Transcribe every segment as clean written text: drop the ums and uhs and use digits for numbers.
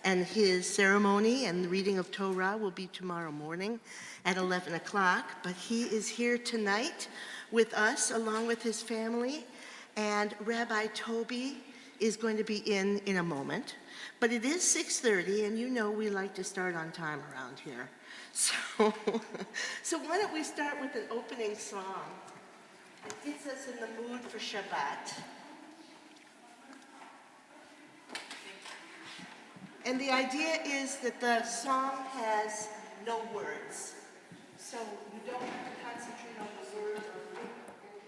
and his ceremony and the reading of Torah will be tomorrow morning at 11 o'clock. But he is here tonight with us along with his family, and Rabbi Toby is going to be in a moment. But it is 6:30, and you know we like to start on time around here. So, so why don't we start with an opening song that gets us in the mood for Shabbat. And the idea is that the song has no words. So you don't have to concentrate on the words or think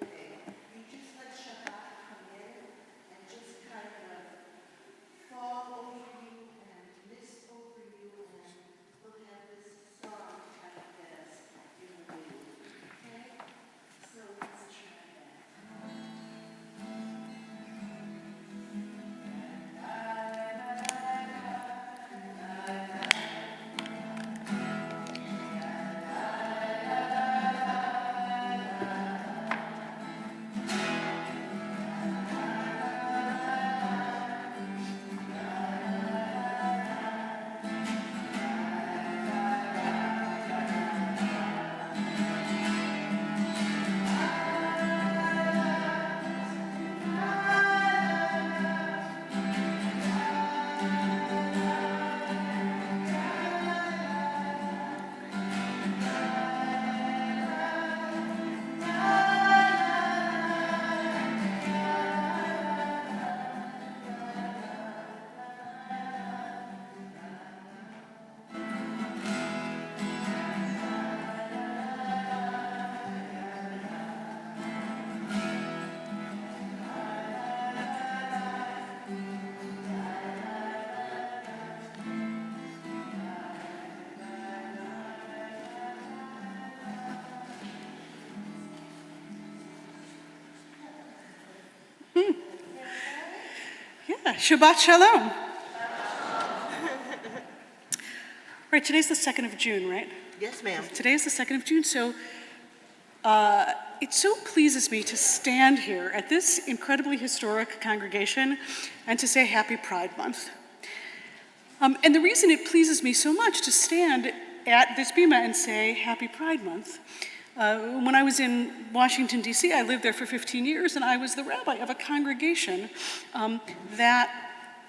anything. You just let Shabbat come in and just kind of fall over you and mist over you, and we'll have this song kind of get us in the mood. Okay? So let's try that. Yeah, Shabbat Shalom. Right, today's the 2nd of June, right? Yes, ma'am. Today is the 2nd of June, so it so pleases me to stand here at this incredibly historic congregation and to say Happy Pride Month. And the reason it pleases me so much to stand at this bima and say Happy Pride Month, when I was in Washington, D.C., I lived there for 15 years, and I was the rabbi of a congregation that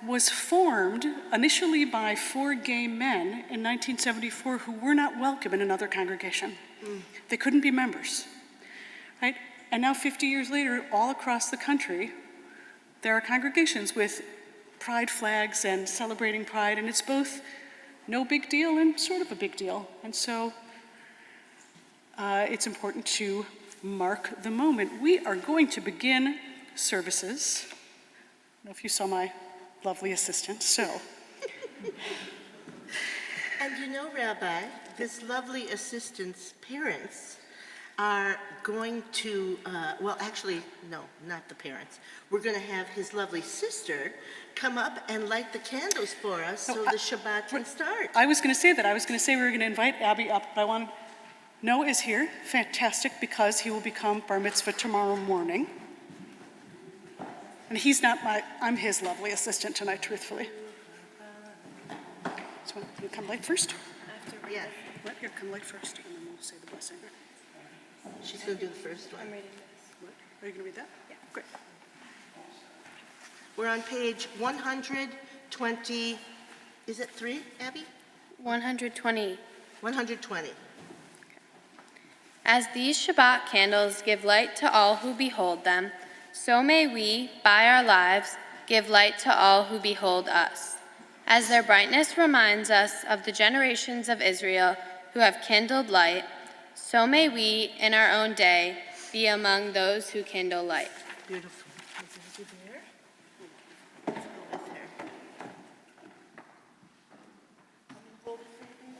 was formed initially by 4 gay men in 1974 who were not welcome in another congregation. They couldn't be members, right? And now 50 years later, all across the country, there are congregations with pride flags and celebrating pride, and it's both no big deal and sort of a big deal. And so it's important to mark the moment. We are going to begin services. I don't know if you saw my lovely assistant, so. And you know, Rabbi, this lovely assistant's parents are going to, well, actually, no, not the parents. We're going to have his lovely sister come up and light the candles for us so the Shabbat can start. I was going to say that. I was going to say we were going to invite Abby up, but I wanted, Noah is here, fantastic, because he will become bar mitzvah tomorrow morning. And he's not I'm his lovely assistant tonight, truthfully. So you come light first? Yes. Right, here, come light first, and then we'll say the blessing. She's going to do the first one. I'm reading this. What? Are you going to read that? Yeah. Great. We're on page 120. Is it 3, Abby? 120. 120. As these Shabbat candles give light to all who behold them, so may we, by our lives, give light to all who behold us. As their brightness reminds us of the generations of Israel who have kindled light, so may we, in our own day, be among those who kindle light. Beautiful. Is it there? Let's go with her. Hold it for me.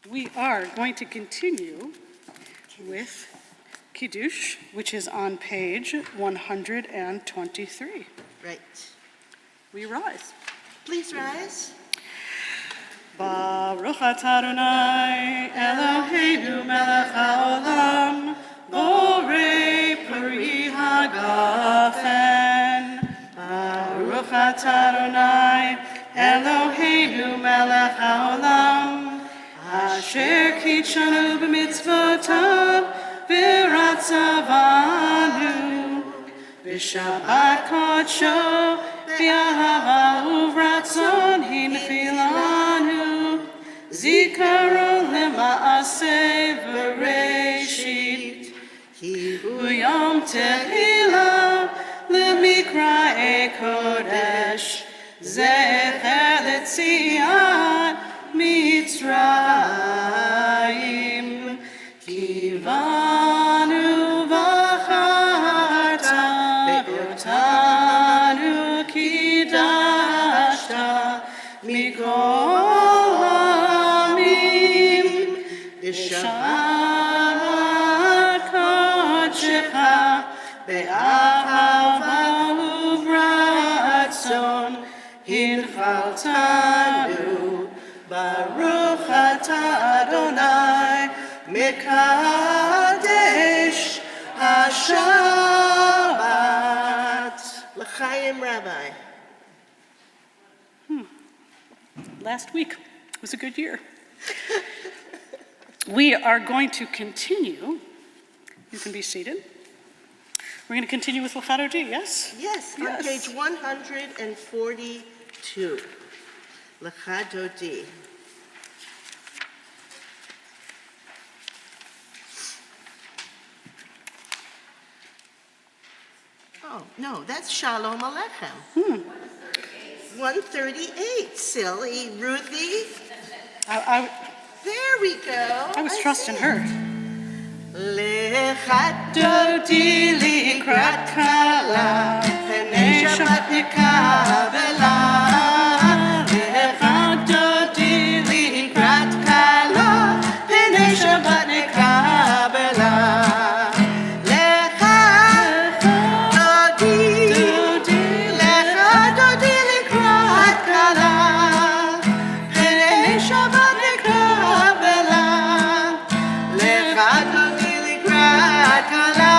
We are going to continue with Kiddush, which is on page 123. Right. We rise. Please rise. Baruch atah Adonai Eloheinu melech haolam borei peri hagafen. Baruch atah Adonai Eloheinu melech haolam asher kitshanu b'mitzvotav v'ratzavanu b'shabbat kodsho b'ahava uvratzon hinchilanu zikaron lema'aseh v'reishit ki hu yom tehillah lemikra'e kodesh zecher letziat Mitzrayim kivanu v'acharta ve'otanu kidashta mikol ha'amim b'shabbat kodshecha be'ahava uvratzon hinchaltanu Baruch atah Adonai Mekadesh HaShabbat. L'chaim, Rabbi. Last week was a good year. We are going to continue. You can be seated. We're going to continue with L'chad Odi, yes? Yes, on Yes. page 142. L'chad Odi. Oh, no, that's Shalom Aleichem. 138, silly Ruthie. I There we go. was I trusting see. her. L'chad Odi likrat kala, Penei Shabbat nikabela. L'chad Odi likrat kala, Penei Shabbat nikabela. L'chad Odi likrat kala, Penei Shabbat nikabela. L'chad Odi likrat kala,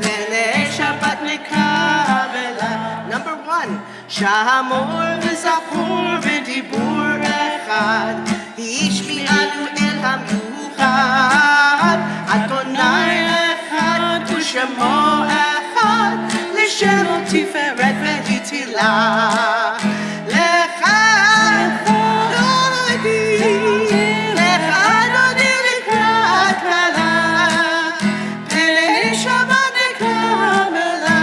Penei Shabbat nikabela. Number 1, Shamor v'zachor v'dibur echad, Hishmi'anu el hamiuchad, Adonai echad u'shemo echad, L'shemo tiferet v'hitilah. L'chad Odi, l'chad Odi likrat kala, Penei Shabbat nikabela.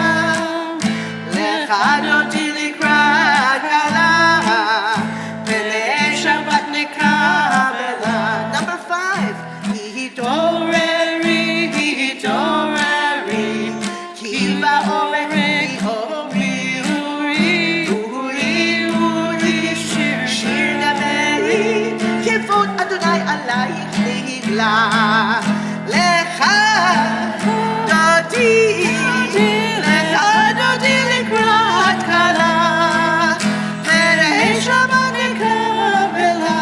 L'chad Odi likrat kala, Penei Shabbat nikabela. Number 5, Hidoreri, Kiva Ori, Uri, Shir Daveri, Kivot Adonai alayich nihigla. L'chad Odi likrat kala, Penei Shabbat nikabela.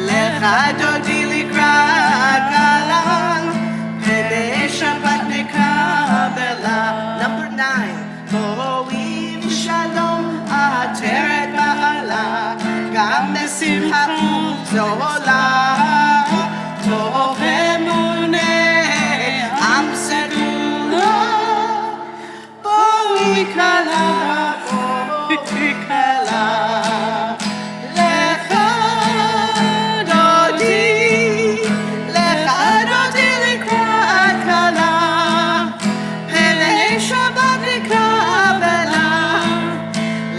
L'chad Odi likrat kala, Penei Shabbat nikabela. Number 9, Bo'im Shalom Ateret Ba'ala, Gam Besimcha U'Zola, Tov Emuneh Am Sedula, Bo'im Kala, L'chad Odi likrat kala, Penei Shabbat nikabela.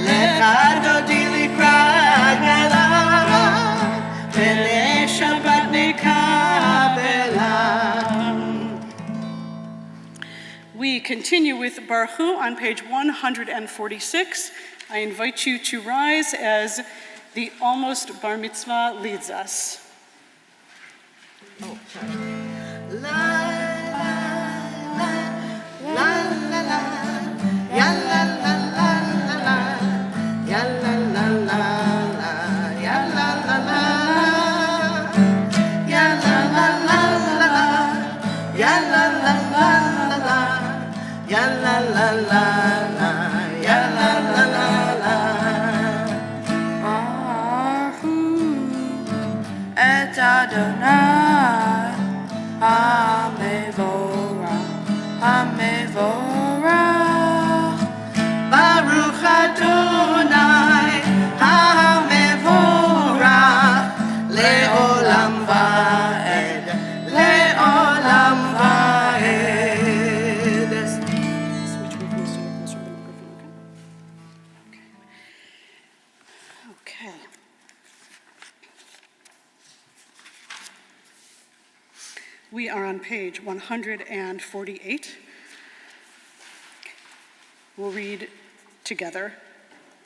L'chad Odi likrat kala, Penei Shabbat nikabela. We continue with Baruch Hu on page 146. I invite you to rise as the almost bar mitzvah leads us. Oh, sorry. La, la, la, la, la, la, ya, la, la, la, la, la, ya, la, la, la, la, ya, la, la, la, ya, la, la, la, la, ya, la, la, la, la, ya, la, la, la, la, ya, la, la, la, la. Baruch et Adonai Hamevorach, Hamevorach. Baruch Adonai HaMevorach Le'olam Va'ed Le'olam Va'ed. Switch me closer to the microphone, okay? Okay. We are on page 148. We'll read together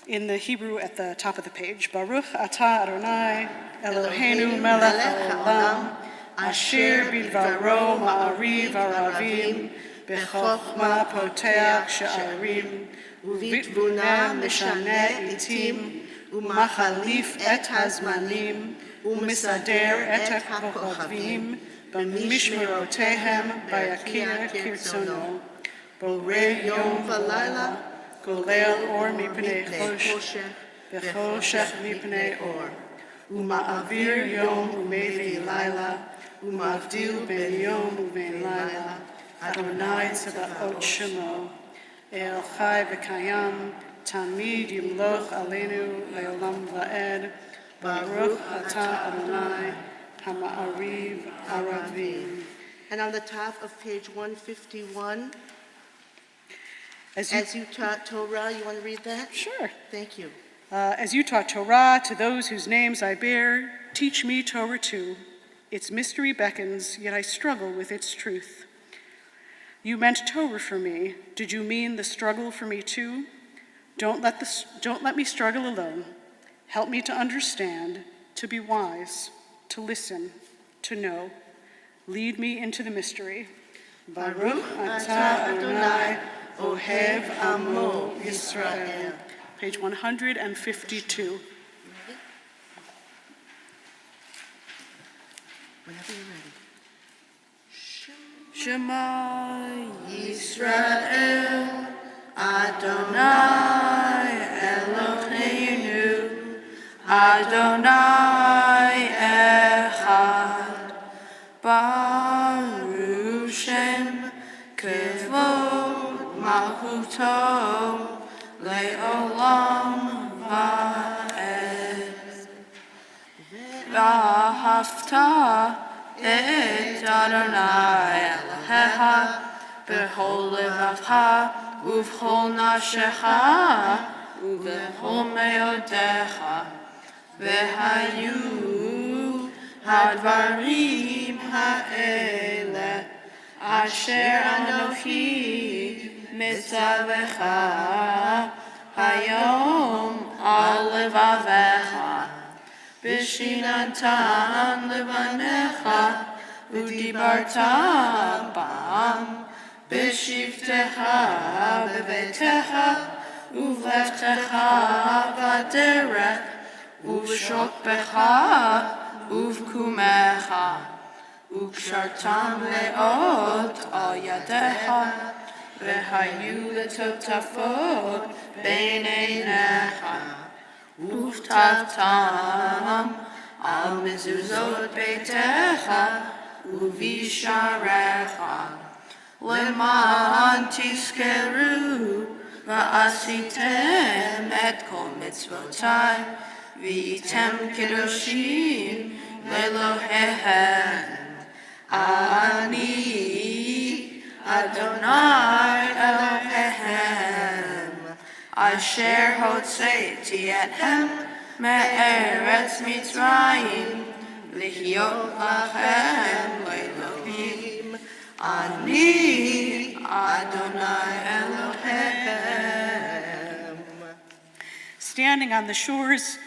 in the Hebrew at the top of the page. Baruch atah Adonai Eloheinu melech haolam asher bidvaro ma'ariv aravim bechokma poteach sha'arim uvitvuna meshane itim umachalif et hazmanim umisader et hakochavim b'mishmerotehem bayakir kirtzono borei yom v'layla golel or mipnei choshech v'choshech mipnei or uma'avir yom umevi layla umavdil ben yom uben layla Adonai Tzebaot Shemo El Chai v'Kayam Tamid Yimloch Aleinu Le'olam Va'ed Baruch Atah Adonai Hama'ariv Aravim. And on the top of page 151, As you taught Torah, you want to read that? Sure. Thank you. As you taught Torah to those whose names I bear, teach me Torah too. Its mystery beckons, yet I struggle with its truth. You meant Torah for me. Did you mean the struggle for me too? Don't let me struggle alone. Help me to understand, to be wise, to listen, to know. Lead me into the mystery. Baruch atah Adonai Ohev Amo Yisrael. Page 152. Whenever you're ready. Shema Yisrael Adonai Eloheinu Adonai Echad Baruch Shem Kevod Malchuto Le'olam Va'ed V'ahavta et Adonai Elohecha b'chol levavcha uv'chol nafshecha uv'chol meodecha v'hayu hadvarim ha'ele asher anochi mitzavecha hayom al levavecha Bishinatan levanecha udibarta bam bishivtecha bevetecha uvleftecha vaderech uvshokbecha uvkumecha ukshartam leot al yadecha vehayu letotafot beineinecha Uftavtam al mezuzot beitecha uvisharecha leman tiskeru va'asitem et kol mitzvotai v'item kedoshim lelohehem ani Adonai Elohehem Asher hotzeiti etchem me'eretz Mitzrayim lihyot lachem le'elohim ani Adonai Elohem. Standing on the shores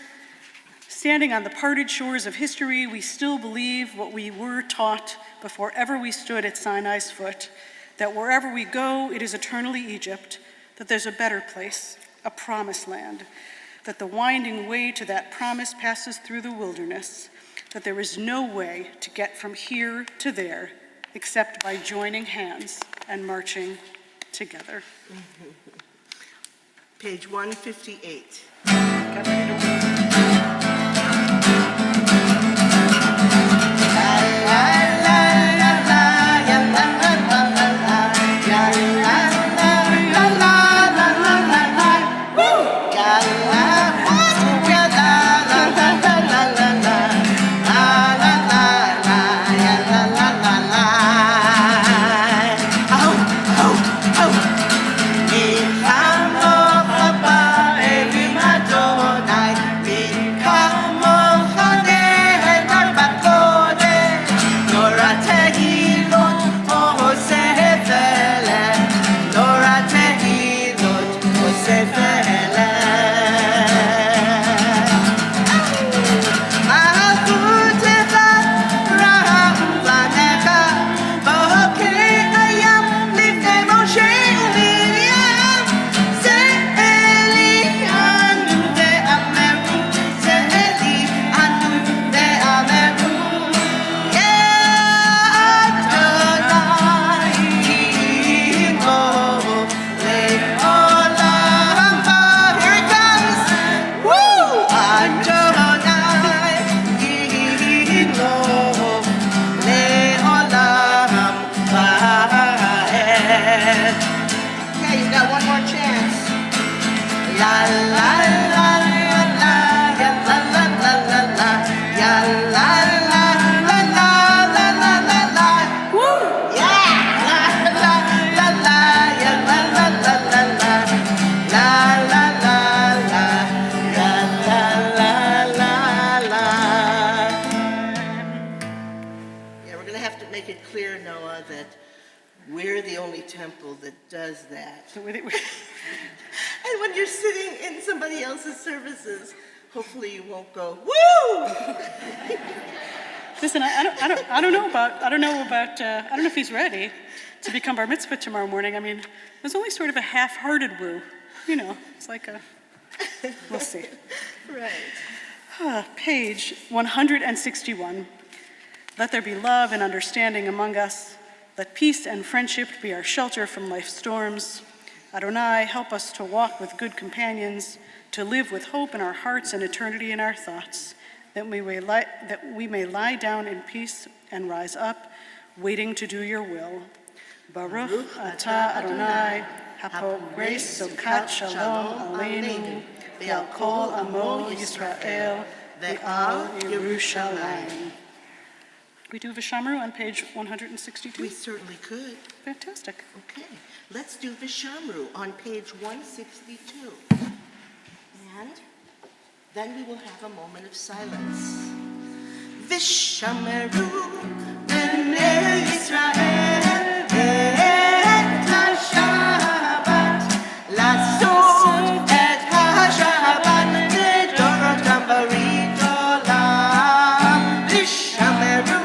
Standing on the parted shores of history, we still believe what we were taught before ever we stood at Sinai's foot, that wherever we go, it is eternally Egypt, that there's a better place, a promised land, that the winding way to that promise passes through the wilderness, that there is no way to get from here to there except by joining hands and marching together. Page 158. Get ready to work. We're the only temple that does that. So And when you're sitting in somebody else's services, hopefully you won't go, woo! listen, I don't know if he's ready to become bar mitzvah tomorrow morning. I mean, it was only sort of a half-hearted woo. You know, it's like a, we'll see. Right. Page 161. Let there be love and understanding among us. Let peace and friendship be our shelter from life's storms. Adonai, help us to walk with good companions, to live with hope in our hearts and eternity in our thoughts, that we may lie down in peace and rise up, waiting to do your will. Baruch atah Adonai, hapogres sokat shalom aleinu, ve'al kol amo Yisrael, ve'al Yerushalayim. We do Vishamru on page 162? We certainly could. Fantastic. Okay, let's do Vishamru on page 162. And then we will have a moment of silence. Vishamru b'nei Yisrael et ha-Shabbat, לעשות את השבת לדורותם ברית עולם. Vishamru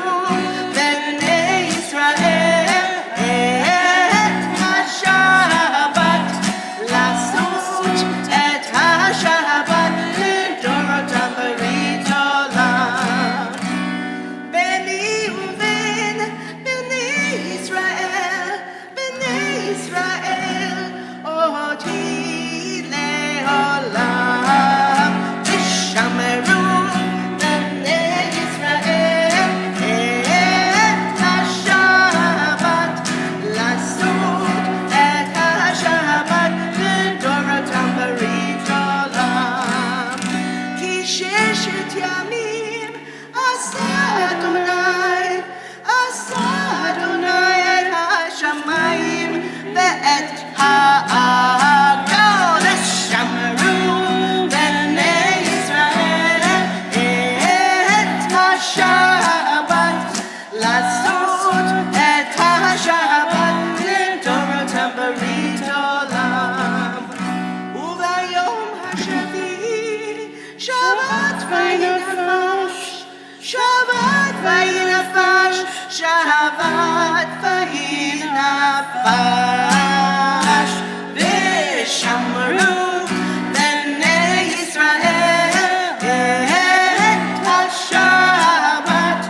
Shabbat v'hi nafash v'shamru b'nei Yisrael et ha-Shabbat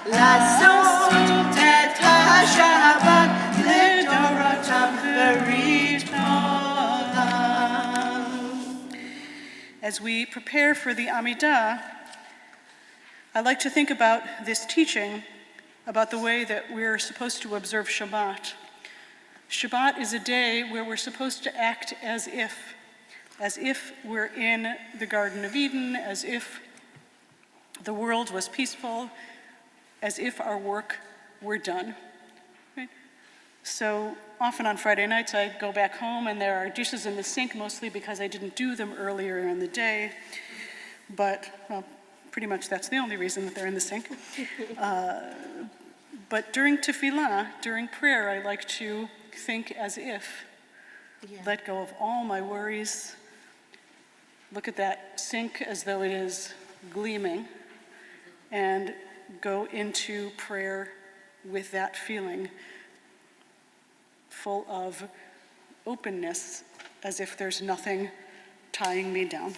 לעשות את השבת לדורותם ברית עולם. As we prepare for the Amidah, I like to think about this teaching about the way that we're supposed to observe Shabbat. Shabbat is a day where we're supposed to act as if we're in the Garden of Eden, as if the world was peaceful, as if our work were done. Right? So often on Friday nights I go back home and there are dishes in the sink, mostly because I didn't do them earlier in the day, but well, pretty much that's the only reason that they're in the sink. But during tefillah, during prayer, I like to think as if, let go of all my worries, look at that sink as though it is gleaming, and go into prayer with that feeling, full of openness, as if there's nothing tying me down.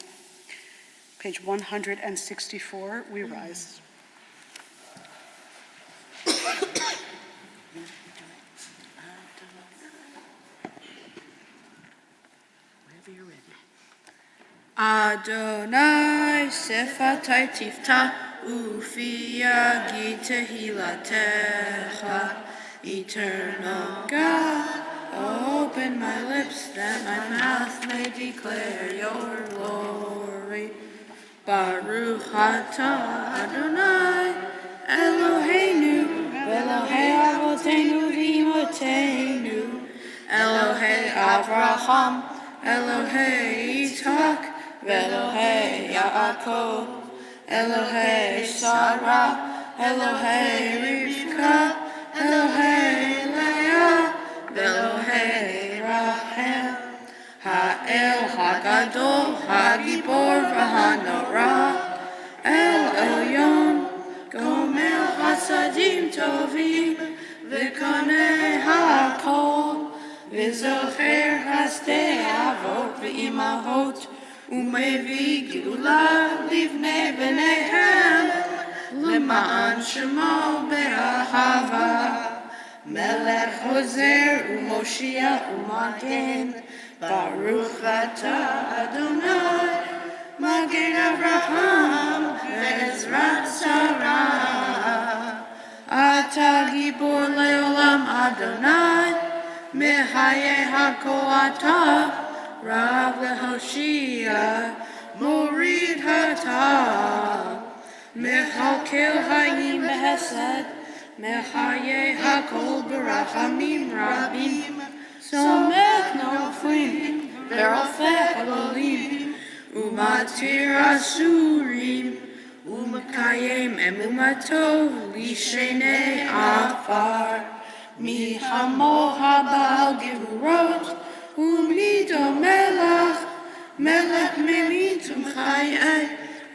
Page 164, we rise. Whenever you're ready. Adonai sefatai tiftah ufi yagi tehilatecha. Eternal God, open my lips that my mouth may declare your glory. Baruch atah Adonai Eloheinu Elohei Avotenu v'Imotenu Elohei Avraham Elohei Yitzhak Elohei Yaakov Elohei Sarah Elohei Rivka Elohei Leah Elohei Rachel Ha'el Hagadol Hagibor v'Hanora El Elyon Gomel Hasadim Tovim V'Konei HaKol V'Zocher Hasdei Avot V'Imahot Umevi Geulah Livnei B'neihem L'ma'an Shemo Be'ahava Melech Hozer U'Moshiach U'Magen Baruch atah Adonai Magen Avraham Ve'ezrat Sarah Atah Gibor Le'olam Adonai Mehaye HaKol Atah Rav Le'Hoshia Morid Hatah Mechalkel Hayim Behesed Mehaye HaKol Barachamim Rabim Somech Noflim Verofeh Elohim Umatir Asurim Umakayem Emumato Lishenei Afar Mihamo Habal Gevurot Umido Melach Melech Memitum Chayei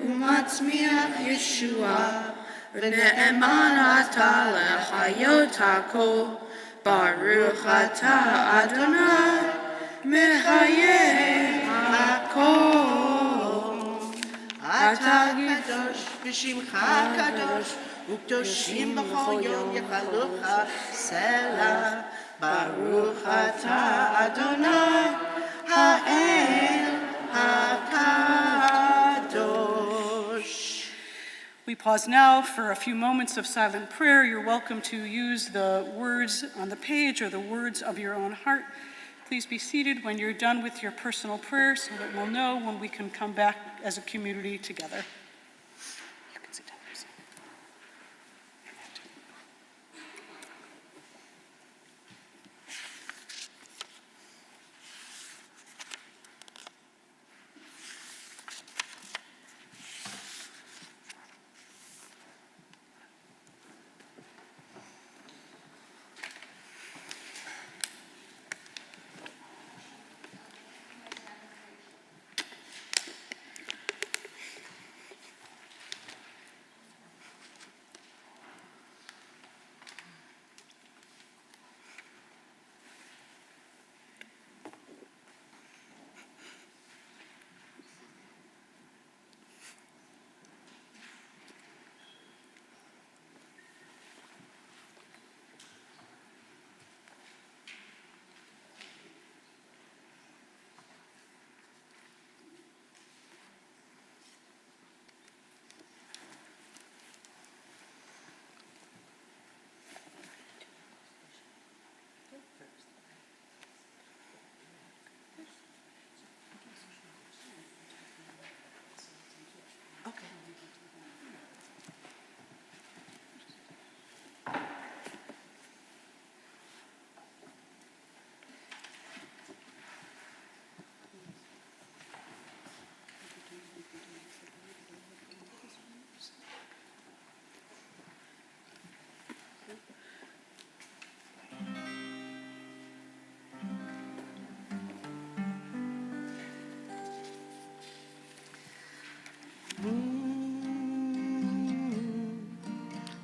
Umatzmiach Yeshua V'ne'eman atah lechayot hakol Baruch atah Adonai Mechayeh hakol Atah Kadosh v'shimcha kadosh u'kdoshim b'chol yom yechalucha selah Baruch atah Adonai ha'el hakadosh. We pause now for a few moments of silent prayer. You're welcome to use the words on the page or the words of your own heart. Please be seated when you're done with your personal prayer so that we'll know when we can come back as a community together. You can sit down, please.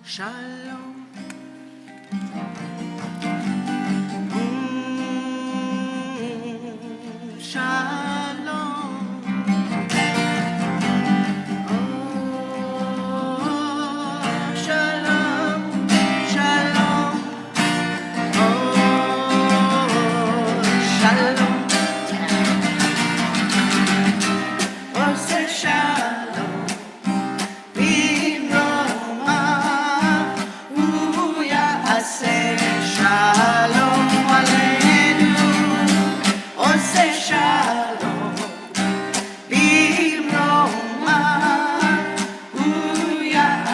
Shalom. Shalom. Oh, shalom, shalom. Oh, shalom. Oh, say shalom. Bimroma. Say shalom aleinu. Oh, say shalom. Bimroma.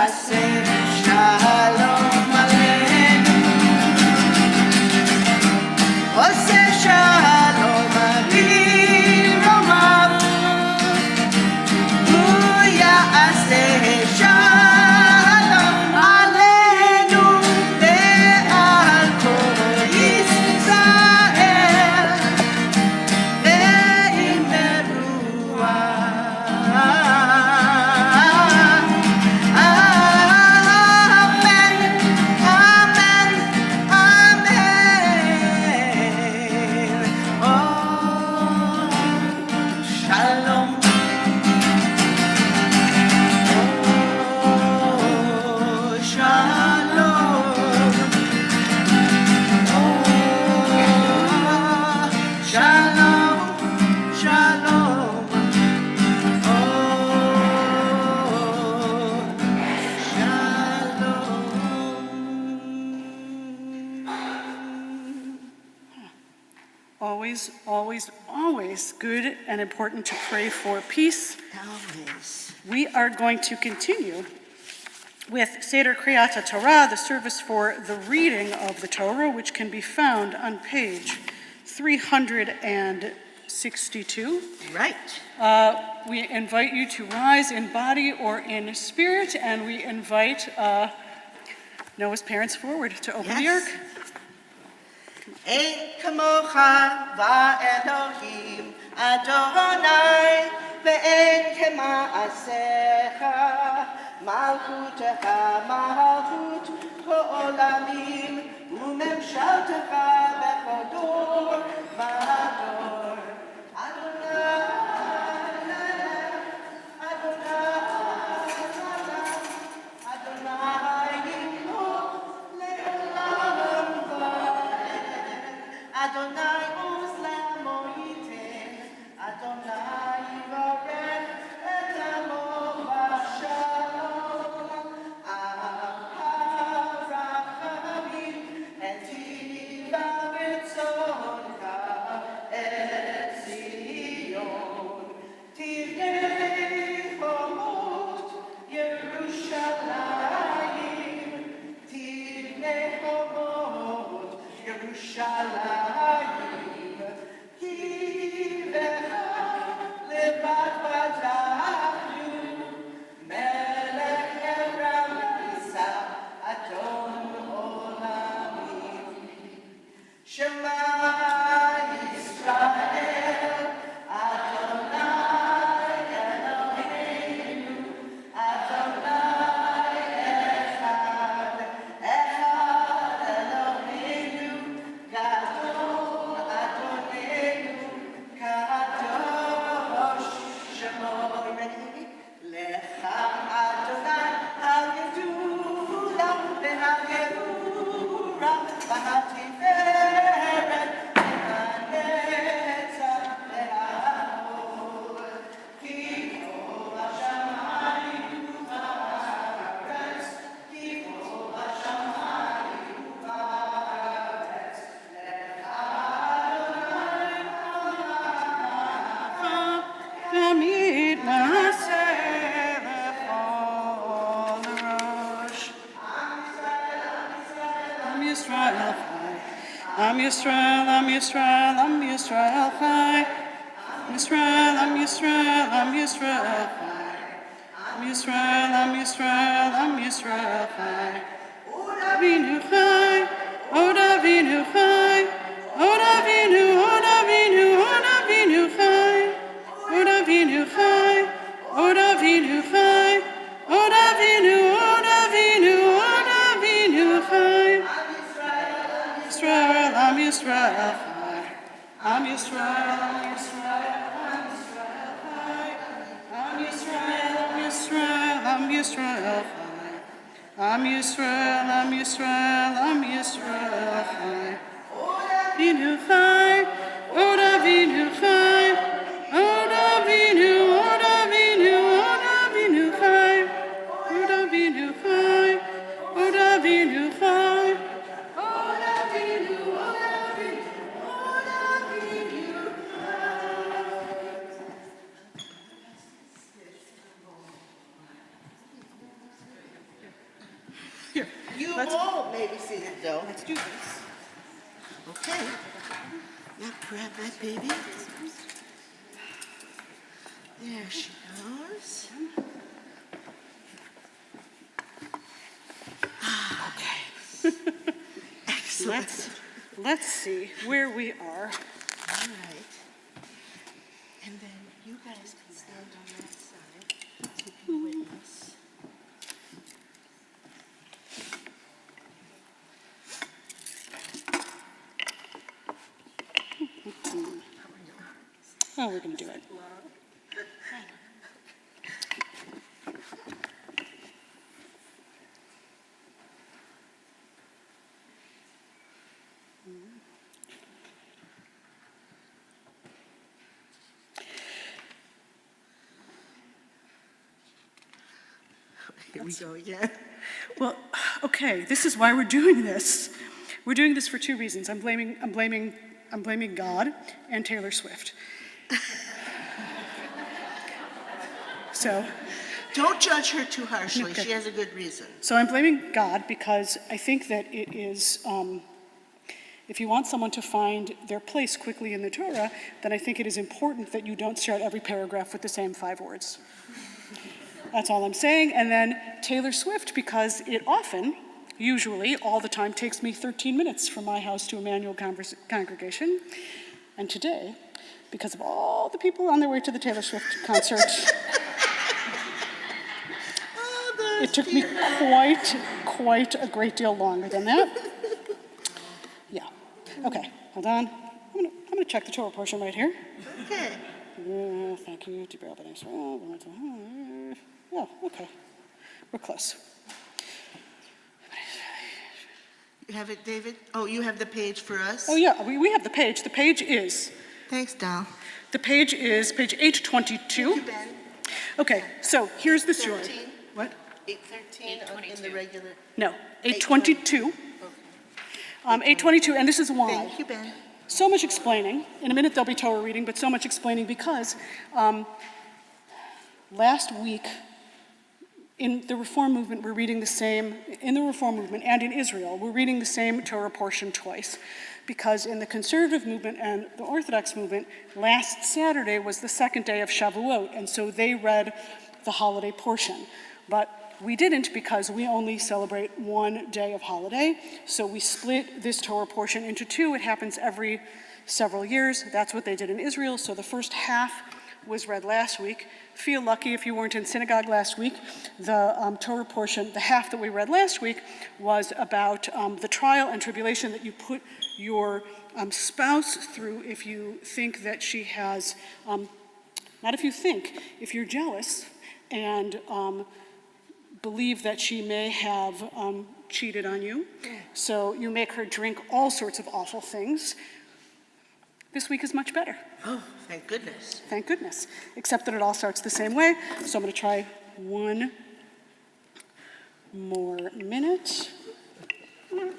Say shalom aleinu. Oh, say shalom bimroma. Say shalom aleinu. Ve'al kol Yisrael. Ve'im beruach. Amen, amen, amen. Oh, shalom. Oh, shalom. Oh, shalom, shalom. Oh, shalom. Always, always, always good and important to pray for peace. Always. We are going to continue with Seder Kriyat Torah, the service for the reading of the Torah, which can be found on page 362. Right. We invite you to rise in body or in spirit, and we invite Noah's parents forward to open the Yes. ark. Ein kamocha va'Elohim Adonai ve'en kema'asecha malchutecha malchut ha'olamim u'memshaltecha bechol dor v'dor Adonai Oslam Moitin, Adonai Yivarech et Amo Vashalom, Aharachamim, and Tiva B'tzoncha et Zion, Tivnei Homot Yerushalayim, Tivnei Homot Yerushalayim, Kivecha levat v'tachnu, Melech Eram Isa, Adon Olamim. Shema Yisrael, Adonai Eloheinu, Adonai Echad, Echad Eloheinu, Gadol Adonenu, Kadosh Shemo. Ready? Lecha Adonai, Hagedula, V'Hagedura, V'Hatiferet, V'Hanetzach, V'Ha'od, Ki kol hashamayim u'ha'aretz, Ki kol hashamayim u'ha'aretz, V'amid na'aseh v'chol rosh. Am Yisrael chai. Am Yisrael, Am Yisrael, Am Yisrael chai. Am Yisrael, Am Yisrael, Am Yisrael chai. Am Yisrael, Am Yisrael, Am Yisrael chai. Od Avinu chai, Od Avinu chai. Od Avinu, Od Avinu, Od Avinu chai. Od Avinu chai, Od Avinu chai. Od Avinu, Od Avinu, Od Am Yisrael, Am Yisrael, Am Yisrael, Chai. Am Yisrael, Am Yisrael, Am Yisrael, Chai. Am Yisrael, Am Yisrael, Am Yisrael, Chai. Vinu Chai, Oda Vinu Chai, Oda Vinu, Oda Vinu, Oda Vinu Chai, Oda Vinu Chai, Oda Vinu Chai, Oda Vinu, Oda Vinu, Oda Vinu. Here, You let's, won't maybe see it though. let's do this. Okay. Now grab that baby. There she goes. Okay. Excellent. Let's see where we are. All right. And then you guys can stand on that side to be witness. Oh, we're going to do it. Here we go again. Well, okay, this is why we're doing this. We're doing this for two reasons. I'm blaming God and Taylor Swift. So, Don't judge her too harshly. Okay. She has a good reason. so I'm blaming God because I think that it is, if you want someone to find their place quickly in the Torah, then I think it is important that you don't start every paragraph with the same 5 words. That's all I'm saying. And then Taylor Swift, because it often, usually, all the time, takes me 13 minutes from my house to Emanuel congregation. And today, because of all the people on their way to the Taylor Swift concert, it took me quite a great deal longer than that. Yeah. Okay, hold on. I'm gonna check the Torah portion right here. Okay. Thank you. Oh, okay. We're close. You have it, David? Oh, you have the page for us? Oh, yeah, we have the page. The page is Thanks, Dal. page 822. Thank you, Ben. Okay, so here's the story. 13. What? 8:13 in the regular. No, 822. 822, and this is why. Thank you, Ben. So much explaining. In a minute there'll be Torah reading, but so much explaining because last week in the Reform movement, we're reading the same, in the Reform movement and in Israel, we're reading the same Torah portion twice. Because in the conservative movement and the Orthodox movement, last Saturday was the second day of Shavuot, and so they read the holiday portion. But we didn't because we only celebrate one day of holiday, so we split this Torah portion into 2. It happens every several years. That's what they did in Israel, so the first half was read last week. Feel lucky if you weren't in synagogue last week. The Torah portion, the half that we read last week, was about the trial and tribulation that you put your spouse through if you think that she has, not if you think, if you're jealous and believe that she may have cheated on you. So you make her drink all sorts of awful things. This week is much better. Oh, thank goodness. Thank goodness. Except that it all starts the same way. So I'm going to try one more minute. Oh,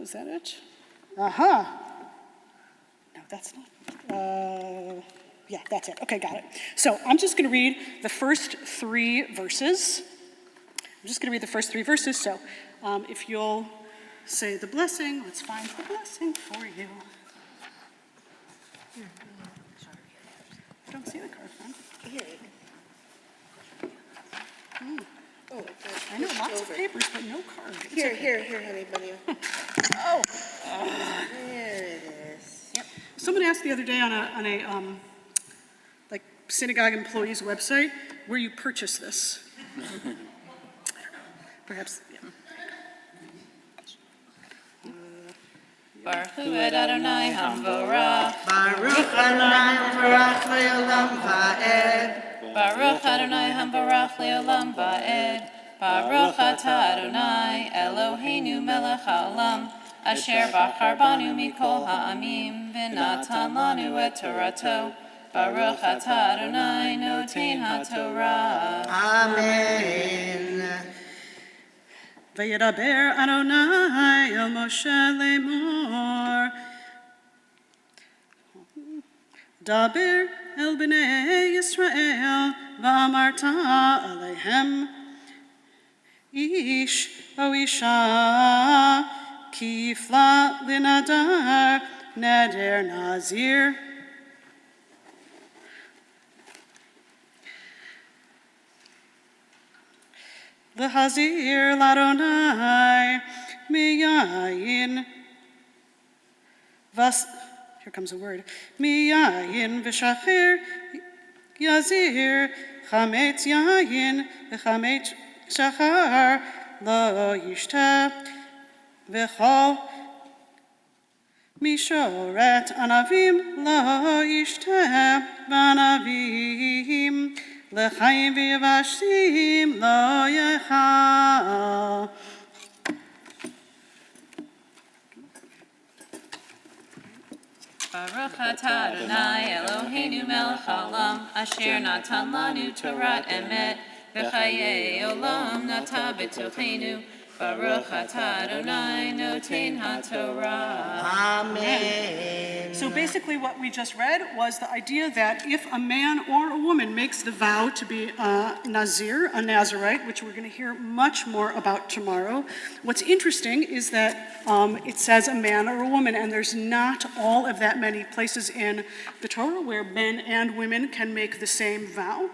is that it? Aha. No, that's not. Yeah, that's it. Okay, got it. So I'm just going to read the first 3 verses. So if you'll say the blessing, let's find the blessing for you. I don't see the card, man. Here. Oh, I know lots of papers, but no card. It's Here, okay. here, honey bunny. Oh. There it is. Yep. Someone asked the other day on a like synagogue employee's website where you purchase this. I don't know. Perhaps, yeah. Baruch Hu et Adonai Hamvorach. Baruch Adonai Barach Le'olam Va'ed. Baruch Adonai Hamvorach Le'olam Va'ed. Baruch Atah Adonai Eloheinu melech haolam, asher bachar banu mikol ha'amim, v'natan lanu et Torato. Baruch Atah Adonai noten ha'Torah. Amen. Vayedaber Adonai el Moshe lemor. Daber el bnei Yisrael v'amarta alehem. Ish o isha kifla linadar neder nazir. L'hazir l'Adonai miyayin vas. Here comes a word. Miyayin v'shachir yazir chametz yayin v'chametz shachar lo yishta v'chol mishoret anavim lo yishta v'anavim l'chaim v'yavashim lo yechal. Baruch atah Adonai Eloheinu melech haolam, asher natan lanu Torat emet, v'chayei olam nata b'tochenu. Baruch atah Adonai noten ha'Torah. Amen. So basically what we just read was the idea that if a man or a woman makes the vow to be a Nazir, a Nazirite, which we're going to hear much more about tomorrow, what's interesting is that it says a man or a woman, and there's not all of that many places in the Torah where men and women can make the same vow.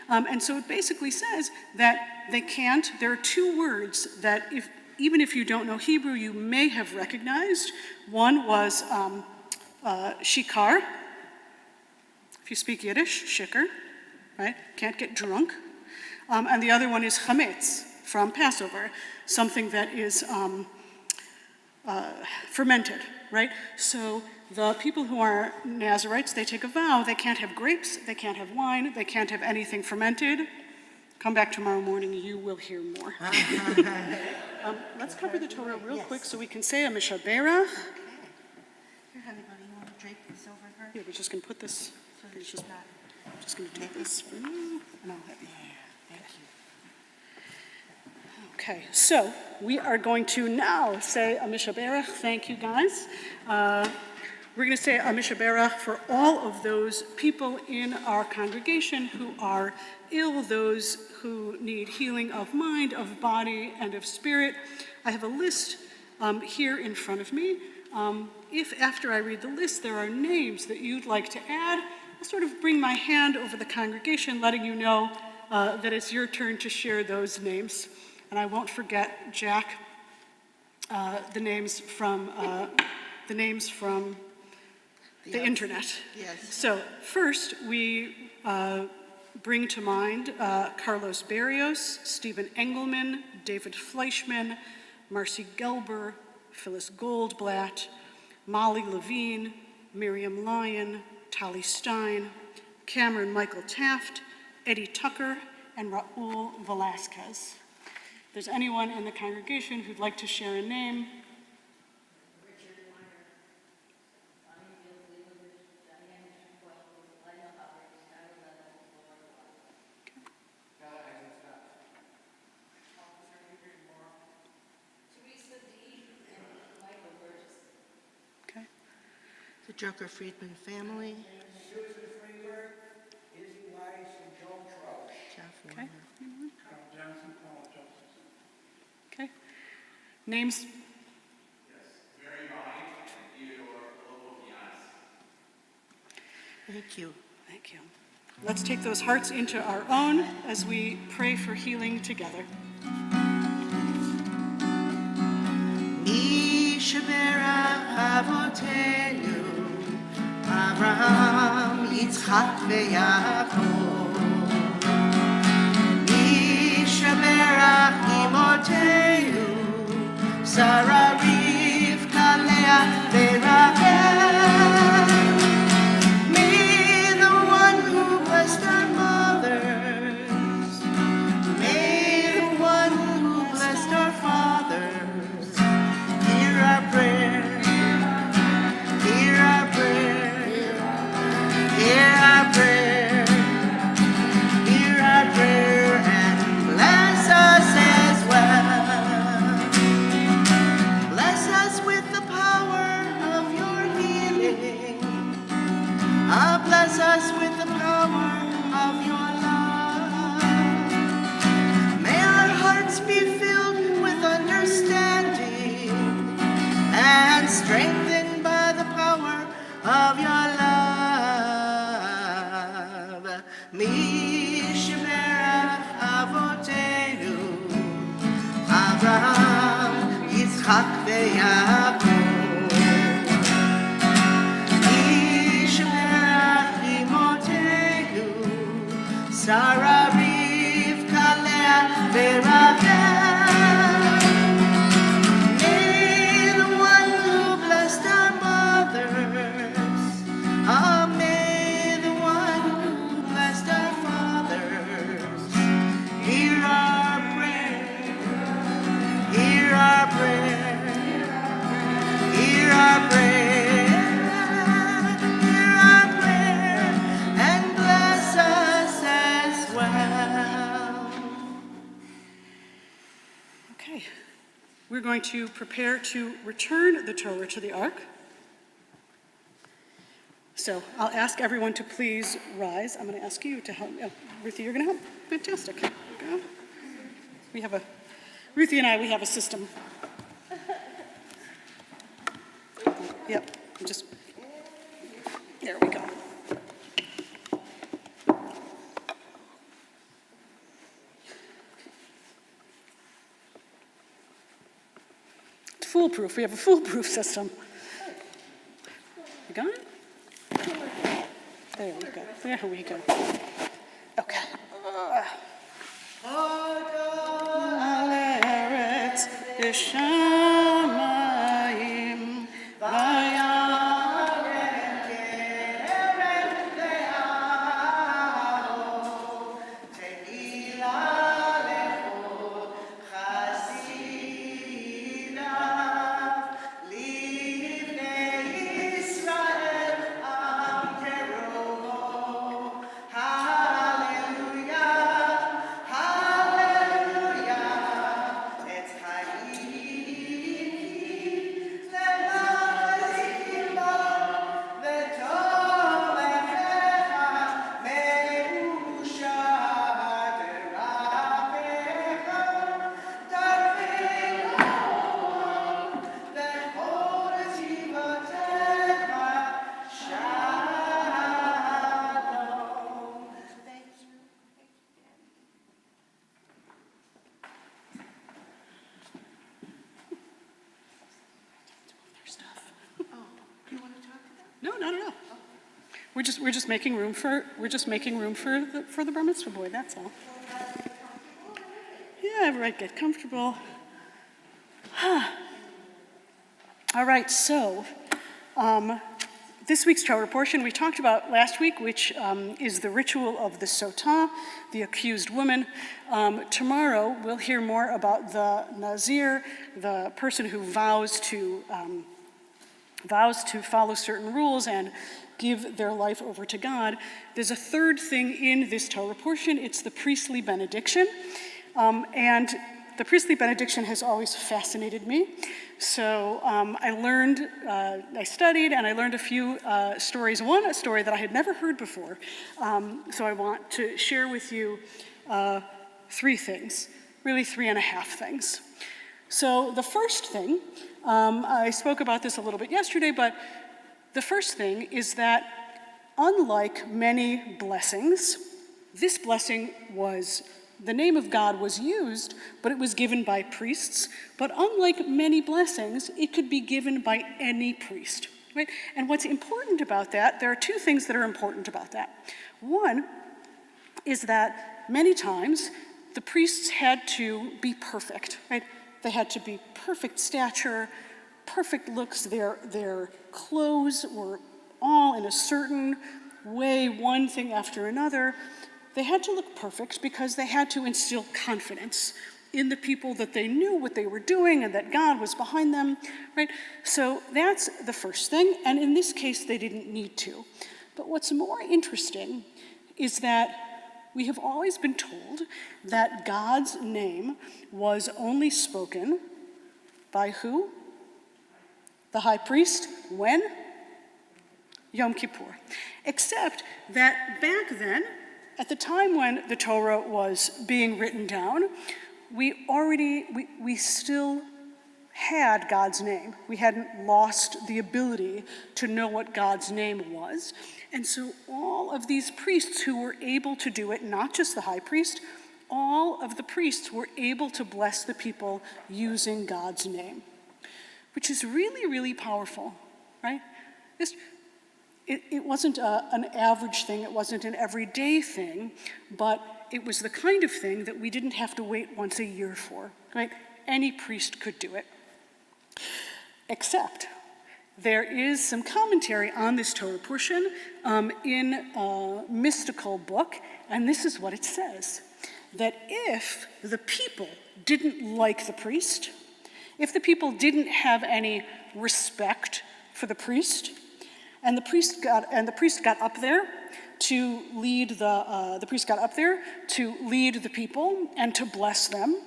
And so it basically says that they can't. There are two words that even if you don't know Hebrew, you may have recognized. One was shikar. If you speak Yiddish, shikar, right? Can't get drunk. And the other one is chametz, from Passover, something that is fermented, right? So the people who are Nazirites, they take a vow. They can't have grapes, they can't have wine, they can't have anything fermented. Come back tomorrow morning, you will hear more. Let's cover the Torah real quick so we can say a Mishaberach. Here, honey bunny, you want to drape this over her? Yeah, we're just going to put this, So that she's not. just going to take this for you, and I'll have you. Thank you. Okay, so we are going to now say a Mishaberach. Thank you, guys. We're going to say a Mishaberach for all of those people in our congregation who are ill, those who need healing of mind, of body, and of spirit. I have a list here in front of me. If after I read the list there are names that you'd like to add, I'll sort of bring my hand over the congregation, letting you know that it's your turn to share those names. And I won't forget, Jack, the names from the internet. Yes. So first, we bring to mind Carlos Barrios, Stephen Engelman, David Fleischman, Marcy Gelber, Phyllis Goldblatt, Molly Levine, Miriam Lyon, Tali Stein, Cameron Michael Taft, Eddie Tucker, and Raul Velasquez. If there's anyone in the congregation who'd like to share a name, okay. The Drucker-Friedman family. Susan Freeberg, Izzy Weiss, and Joan Trout. Jeff Okay. Warner. Carl Johnson, Paul Joseph. Okay. Names? Thank you. Thank you. Let's take those hearts into our own as we pray for healing together. Yishaberach Avotenu, Abraham, Yitzchak, veYaakov. Yishaberach Imotenu, Sarah, Rivka, Leah, bless us with the power of your love. May our hearts be filled with understanding and strengthened by the power of your love. Mishmera Avotenu, Abraham, Yitzchak veYaakov. Mishmera Imotenu, Sarah, Rivka, Leah, veRachel. May the one who blessed our mothers, may the one who blessed our fathers, hear our prayer, hear our prayer, hear our prayer, hear our prayer, and bless us as well. Okay, we're going to prepare to return the Torah to the Ark. So I'll ask everyone to please rise. I'm going to ask you to help. Ruthie, you're going to help? Fantastic. There you go. Ruthie and I, we have a system. Yep, there we go. It's foolproof. We have a foolproof system. You got it? There we go. There we go. Okay. Al Eretz B'Shamayim V'Yarem Kerem Le'aro Te'ila Lecho Chasidav Livnei Yisrael Am Kerovo. Hallelujah, hallelujah. It's Hayim Le'mazikim Bo V'Tolechecha Me'usha Derachecha Tarfecha V'Chol Tzivotecha Shalom. Thank you. You want to talk about? No, not at all. We're just making room for the bar mitzvah boy. That's all. Yeah, right. Get comfortable. All right. So, this week's Torah portion we talked about last week, which is the ritual of the sotah, the accused woman. Tomorrow we'll hear more about the nazir, the person who vows to follow certain rules and give their life over to God. There's a third thing in this Torah portion. It's the priestly benediction. And the priestly benediction has always fascinated me. So I studied, and I learned a few stories. One, a story that I had never heard before. So I want to share with you three things, really 3.5 things. So the first thing, I spoke about this a little bit yesterday, but the first thing is that unlike many blessings, this blessing the name of God was used, but it was given by priests. But unlike many blessings, it could be given by any priest, right? And what's important about that, there are two things that are important about that. One is that many times the priests had to be perfect, right? They had to be perfect stature, perfect looks. Their clothes were all in a certain way, one thing after another. They had to look perfect because they had to instill confidence in the people that they knew what they were doing and that God was behind them, right? So that's the first thing, and in this case, they didn't need to. But what's more interesting is that we have always been told that God's name was only spoken by who? The high priest. When? Yom Kippur. Except that back then, at the time when the Torah was being written down, we still had God's name. We hadn't lost the ability to know what God's name was. And so all of these priests who were able to do it, not just the high priest, all of the priests were able to bless the people using God's name, which is really, really powerful, right? It wasn't an average thing, it wasn't an everyday thing, but it was the kind of thing that we didn't have to wait once a year for, right? Any priest could do it. Except there is some commentary on this Torah portion in a mystical book, and this is what it says, that if the people didn't like the priest, if the people didn't have any respect for the priest, and the priest got up there to lead the people and to bless them,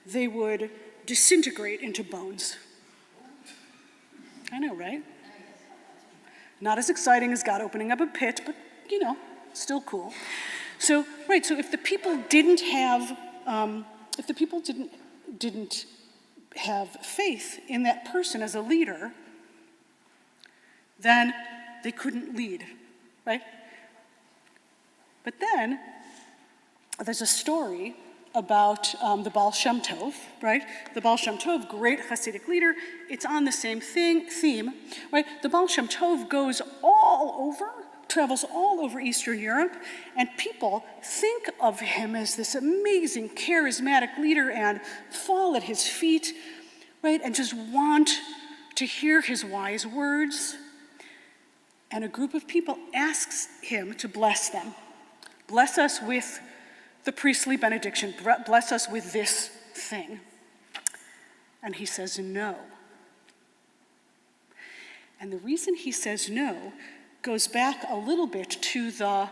they would disintegrate into bones. I know, right? Not as exciting as God opening up a pit, but still cool. So if the people didn't have faith in that person as a leader, then they couldn't lead, right? But then there's a story about the Baal Shem Tov, right? The Baal Shem Tov, great Hasidic leader. It's on the same theme, right? The Baal Shem Tov travels all over Eastern Europe, and people think of him as this amazing, charismatic leader and fall at his feet, right? And just want to hear his wise words. And a group of people asks him to bless them. Bless us with the priestly benediction. Bless us with this thing. And he says no. And the reason he says no goes back a little bit to the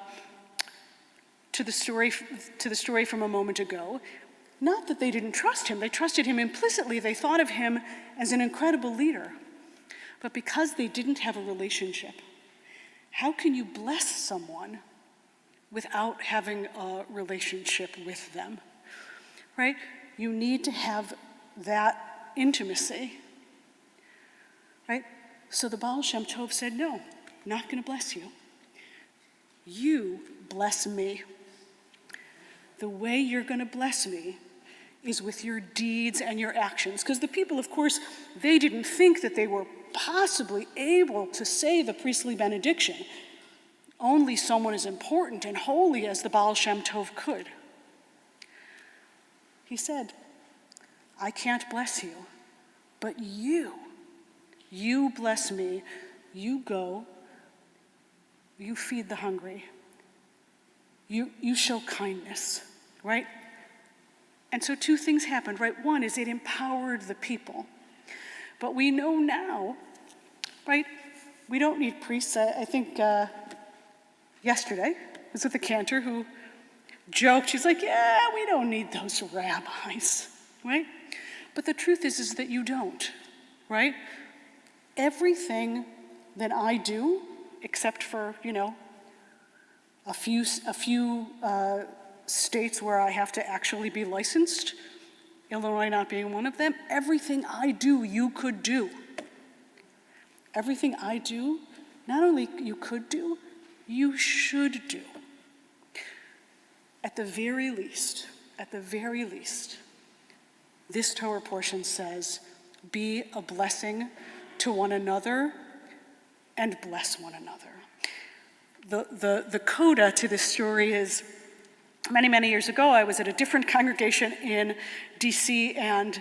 story from a moment ago. Not that they didn't trust him. They trusted him implicitly. They thought of him as an incredible leader. But because they didn't have a relationship, how can you bless someone without having a relationship with them, right? You need to have that intimacy, right? So the Baal Shem Tov said, no, not going to bless you. You bless me. The way you're going to bless me is with your deeds and your actions. Because the people, of course, they didn't think that they were possibly able to say the priestly benediction. Only someone as important and holy as the Baal Shem Tov could. He said, I can't bless you, but you bless me. You go, you feed the hungry. You show kindness, right? And so two things happened, right? One is it empowered the people. But we know now, right? We don't need priests. I think yesterday I was with a cantor who joked. She's like, yeah, we don't need those rabbis, right? But the truth is that you don't, right? Everything that I do, except for, a few states where I have to actually be licensed, Illinois not being one of them, everything I do, you could do. Everything I do, not only you could do, you should do. At the very least, this Torah portion says, be a blessing to one another and bless one another. The coda to this story is, many, many years ago, I was at a different congregation in DC, and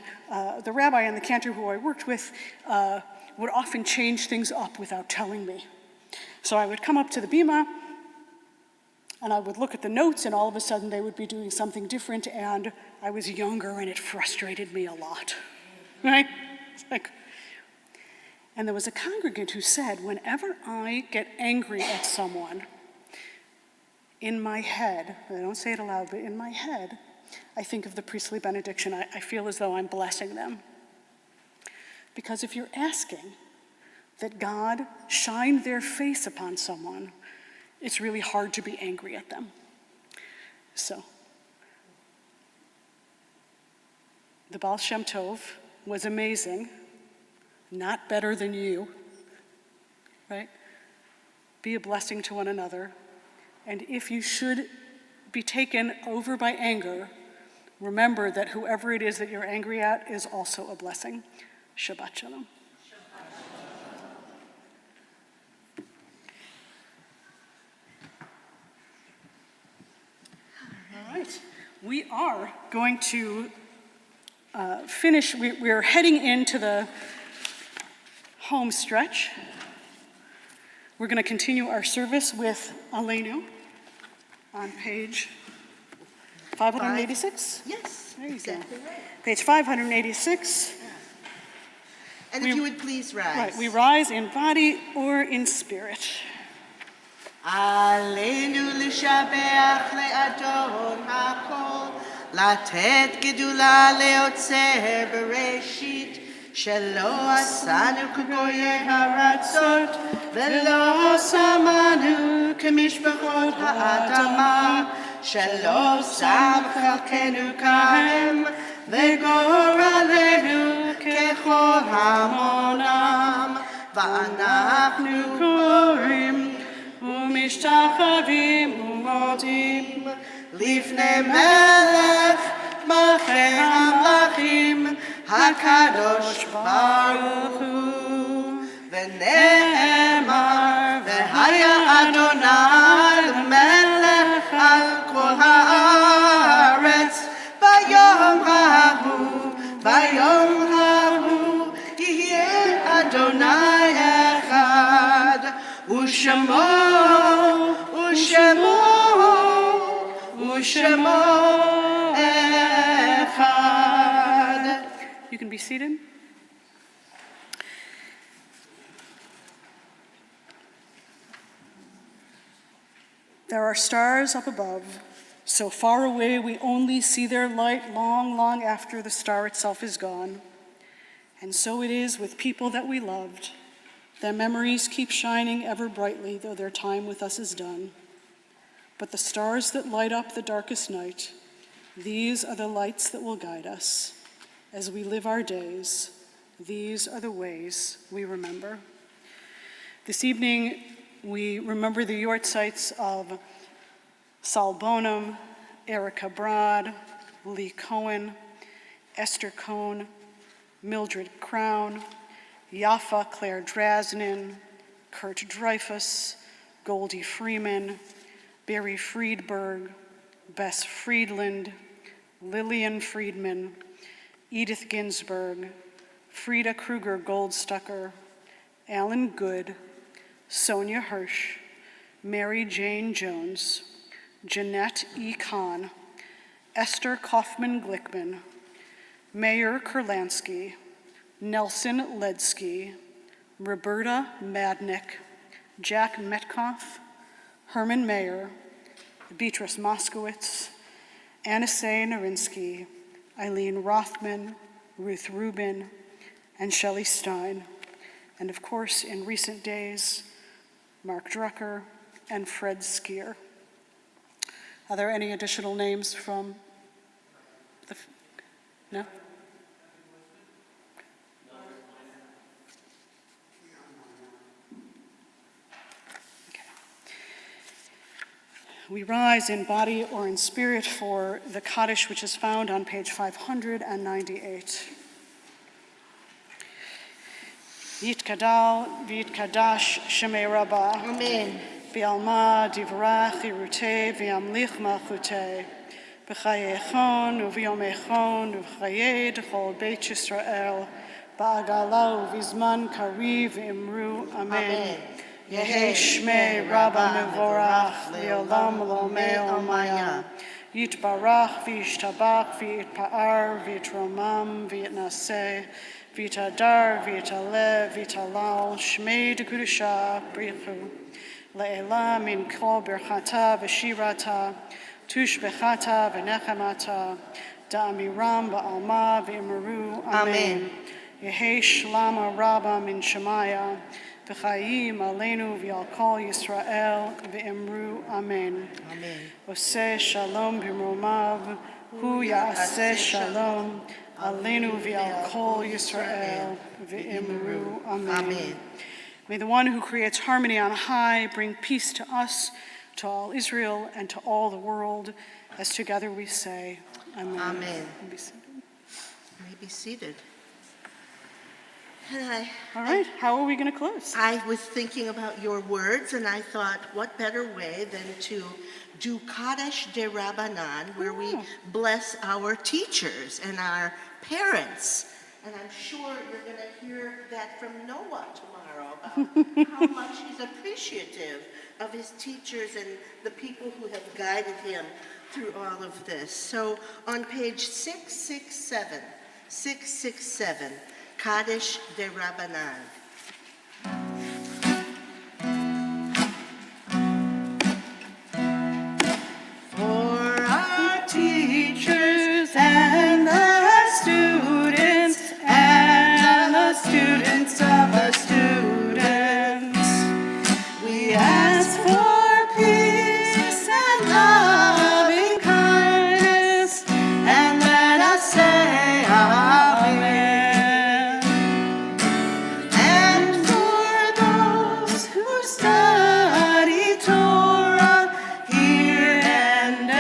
the rabbi and the cantor who I worked with would often change things up without telling me. So I would come up to the bima, and I would look at the notes, and all of a sudden they would be doing something different, and I was younger, and it frustrated me a lot, right? It's like, and there was a congregant who said, whenever I get angry at someone, in my head, I don't say it aloud, but in my head, I think of the priestly benediction. I feel as though I'm blessing them. Because if you're asking that God shined their face upon someone, it's really hard to be angry at them. So, the Baal Shem Tov was amazing, not better than you, right? Be a blessing to one another. And if you should be taken over by anger, remember that whoever it is that you're angry at is also a blessing. Shabbat Shalom. All right, we are going to finish. We're heading into the home stretch. We're going to continue our service with Aleinu on page 586. Yes, There you go. exactly right. Page 586. And if you would please rise. Right, we rise in body or in spirit. עלינו לשבח לאדון הכל, לתת גדולה ליוצר בראשית, שלא עשנו כגויי הארצות, ולא שמנו כמשפחות האדמה, שלא שם חלקנו כהם, וגורלנו ככל המונם, ואנחנו קוראים ומשתחווים ומודים לפני מלך מלכי המלכים הקדוש ברוך הוא. ונאמר והיה אדוני למלך על כל הארץ ביום ההוא יהיה אדוני אחד ושמו אחד. You can be seated. There are stars up above, so far away we only see their light long, long after the star itself is gone. And so it is with people that we loved. Their memories keep shining ever brightly, though their time with us is done. But the stars that light up the darkest night, these are the lights that will guide us. As we live our days, these are the ways we remember. This evening, we remember the yortzites of Saul Bonham, Erica Broad, Lee Cohen, Esther Cohn, Mildred Crown, Yafa Claire Drasnin, Kurt Dreyfus, Goldie Freeman, Barry Friedberg, Bess Friedland, Lillian Friedman, Edith Ginsburg, Frida Kruger Goldstucker, Alan Good, Sonia Hirsch, Mary Jane Jones, Jeanette E. Kahn, Esther Kaufman Glickman, Mayor Kurlansky, Nelson Ledsky, Roberta Madnick, Jack Metcalf, Herman Mayer, Beatrice Moskowitz, Anasay Narinsky, Eileen Rothman, Ruth Rubin, and Shelley Stein, and of course, in recent days, Mark Drucker and Fred Skier. Are there any additional names from the, no? We rise in body or in spirit for the Kaddish, which is found on page 598. Yitkadal v'yitkadash shemei Rabbah. Amen. V'alma divrach irutei v'yamlich malchutei. B'chayechon u'v'yomechon u'v'chayei d'chol Beit Yisrael. Ba'agala u'v'zman kariv imru. Amen. Yehi Shmei Rabba Mevorach Leolam Lomei Omaya Yitbarach V'yishtabach V'yitpa'ar V'yitromam V'yitnaseh V'yitadar V'yitaleh V'yitalal Shmei D'Kudusha Brichu Le'ela Min Kol Berchata V'shirata Tush Bechata V'nechamata Da'amiram Ba'alma V'imru. Amen. Yehi Shlama Rabba Min Shemaya v'chayim aleinu v'al kol Yisrael v'emru amen. Amen. Oseh shalom b'mromav, hu ya'aseh shalom, aleinu v'al kol Yisrael v'emru amen. Amen. May the one who creates harmony on high bring peace to us, to all Israel, and to all the world, as together we say, Amen. Amen. Be seated. You may be seated. And All right, how are we going to close? I was thinking about your words, and I thought, what better way than to do Kadesh de Rabbanan, where we bless our teachers and our parents. And I'm sure you're going to hear that from Noah tomorrow about how much he's appreciative of his teachers and the people who have guided him through all of this. So on page 667, Kadesh de Rabbanan. For our teachers and the students and the students of the students, we ask for peace and loving kindness, and let us say Amen. And for those who study Torah here and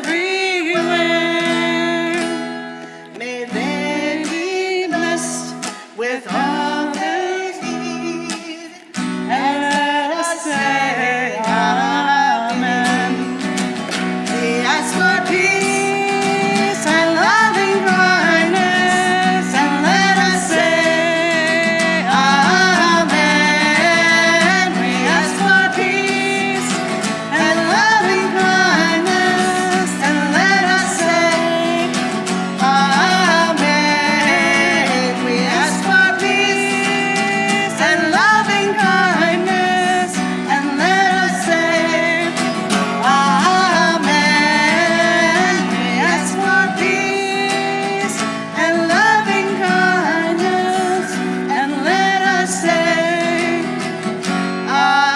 everywhere, may they be blessed with all they need, and let us say Amen. We ask for peace and loving kindness, and let us say Amen. We ask for peace and loving kindness, and let us say Amen. We ask for peace and loving kindness, and let us say Amen. We ask for peace and loving kindness, and let us say Amen.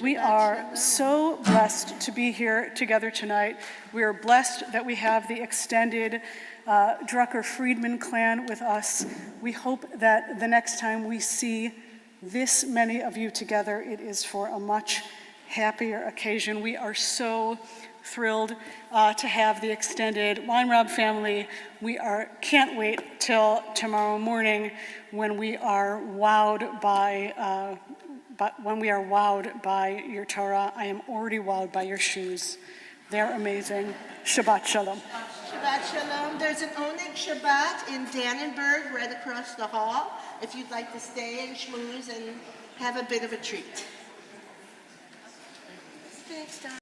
We are so blessed to be here together tonight. We are blessed that we have the extended Drucker-Friedman clan with us. We hope that the next time we see this many of you together, it is for a much happier occasion. We are so thrilled to have the extended Weinraub family. We can't wait till tomorrow morning when we are wowed by your Torah. I am already wowed by your shoes. They're amazing. Shabbat shalom. Shabbat shalom. There's an Oneg Shabbat in Dannenberg right across the hall if you'd like to stay and schmooze and have a bit of a treat. Thanks, Don.